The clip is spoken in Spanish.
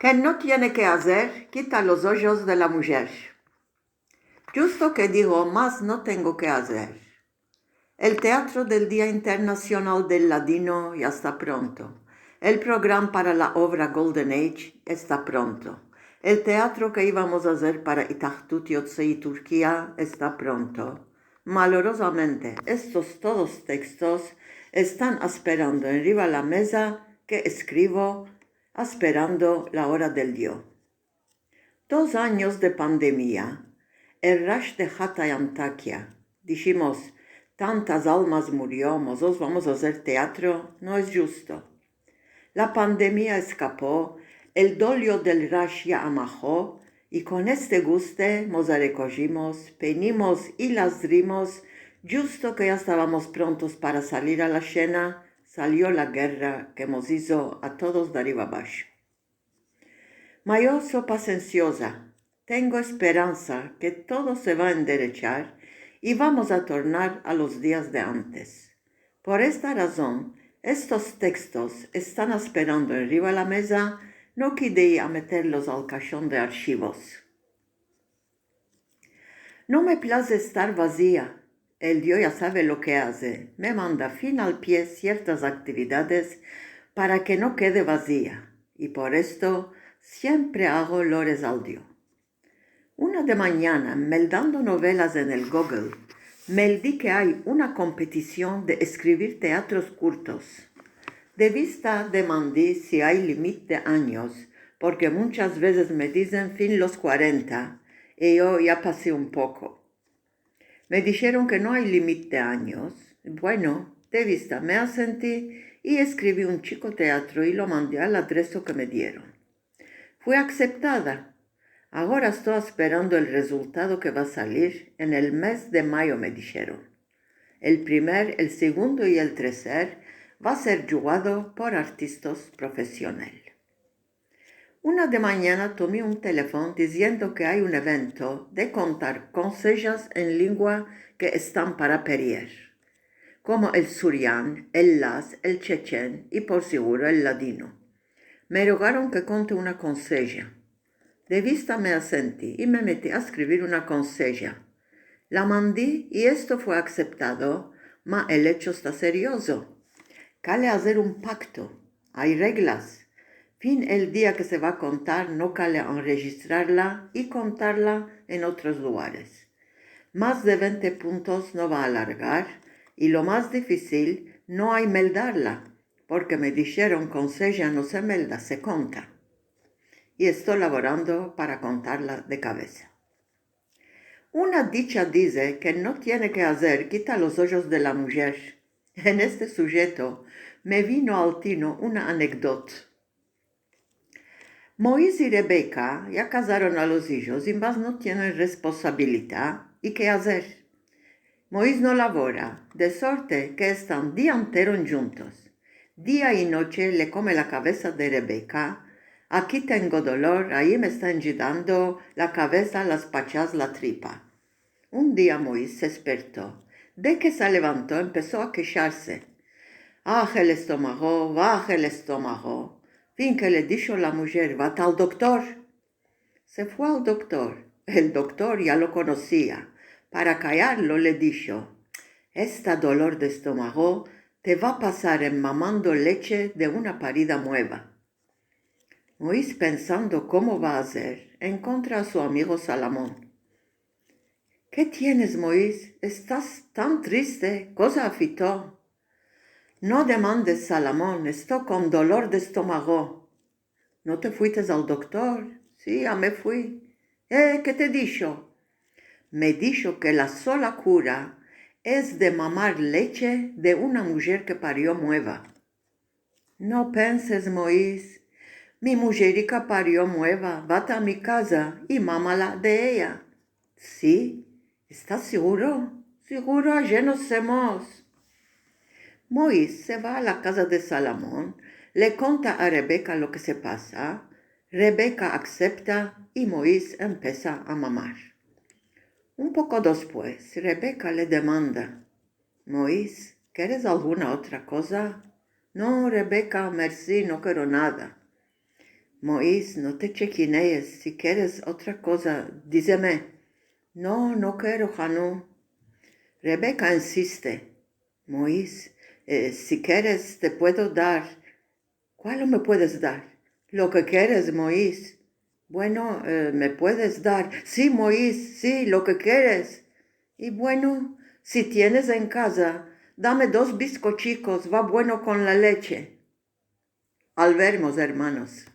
Que no tiene que hacer, quita los ojos de la mujer. Justo que dijo, más no tengo que hacer. El Teatro del Día Internacional del Ladino ya está pronto. El programa para la obra Golden Age está pronto. El teatro que íbamos a hacer para Itahtutiotse y Turquía está pronto. Malorosamente, estos todos textos están esperando arriba la mesa que escribo, esperando la hora del Dios. 2 años de pandemia. El rush de Hatay Antakya. Dijimos, tantas almas murió, nosotros vamos a hacer teatro, no es justo. La pandemia escapó, el dolio del rush ya amajó, y con este guste nos recogimos, penimos y lasdrimos, justo que ya estábamos prontos para salir a la escena, salió la guerra que nos hizo a todos de arriba abajo. Yo soy pacienciosa, tengo esperanza que todo se va a enderechar y vamos a tornar a los días de antes. Por esta razón, estos textos están esperando arriba de la mesa, no quedé a meterlos al cajón de archivos. No me place estar vacía. El Dios ya sabe lo que hace. Me manda fin al pie ciertas actividades para que no quede vacía. Y por esto siempre hago lores al Dios. Una de mañana, meldando novelas en el Google, meldí que hay una competición de escribir teatros cortos. De vista demandé si hay límite de años, porque muchas veces me dicen fin los 40, y yo ya pasé un poco. Me dijeron que no hay límite de años. Bueno, de vista me asentí y escribí un chico teatro y lo mandé al adreso que me dieron. Fui aceptada. Ahora estoy esperando el resultado que va a salir en el mes de mayo, me dijeron. El primer, el segundo y el tercer va a ser jugado por artistas profesionales. Una de mañana tomé un teléfono diciendo que hay un evento de contar consejos en lengua que están para perir, como el surián, el las, el chechen y por seguro el ladino. Me rogaron que conte una conseja. De vista me asentí y me metí a escribir una conseja. La mandé y esto fue aceptado, mas el hecho está serioso. Cale hacer un pacto. Hay reglas. Fin el día que se va a contar, no cale enregistrarla y contarla en otros lugares. Más de 20 puntos no va a alargar y lo más difícil no hay meldarla, porque me dijeron conseja no se melda, se conta. Y estoy laborando para contarla de cabeza. Una dicha dice que no tiene que hacer quita los ojos de la mujer. En este sujeto me vino al tino una anécdota. Moisés y Rebeca ya casaron a los hijos y más no tienen responsabilidad. ¿Y qué hacer? Moisés no labora, de suerte que están día entero juntos. Día y noche le come la cabeza de Rebeca. Aquí tengo dolor, ahí me está enllidando la cabeza, las pachas, la tripa. Un día Moisés se despertó. De que se levantó empezó a quejarse. Baja el estómago, baja el estómago. Fin que le dijo la mujer, vete al doctor. Se fue al doctor. El doctor ya lo conocía. Para callarlo le dijo, este dolor de estómago te va a pasar en mamando leche de una parida nueva. Moisés, pensando cómo va a hacer, encuentra a su amigo Salomón. ¿Qué tienes, Moisés? Estás tan triste, cosa afitó. No demandes, Salomón, estoy con dolor de estómago. ¿No te fuiste al doctor? Sí, ya me fui. ¿Qué te dijo? Me dijo que la sola cura es de mamar leche de una mujer que parió nueva. No penses, Moisés, mi mujerica parió nueva, vete a mi casa y mámala de ella. Sí, ¿estás seguro? Seguro, allí nos vemos. Moisés se va a la casa de Salomón, le cuenta a Rebeca lo que se pasa. Rebeca acepta y Moisés empieza a mamar. Un poco después, Rebeca le demanda, Moisés, ¿quieres alguna otra cosa? No, Rebeca, merci, no quiero nada. Moisés, no te chequinees. Si quieres otra cosa, díseme. No, no quiero, Hanú. Rebeca insiste. Moisés, si quieres te puedo dar. ¿Cuál me puedes dar? Lo que quieres, Moisés. Bueno, me puedes dar. Sí, Moisés, sí, lo que quieres. Y bueno, si tienes en casa, dame 2 bizcochicos, va bueno con la leche. Al vernos, hermanos.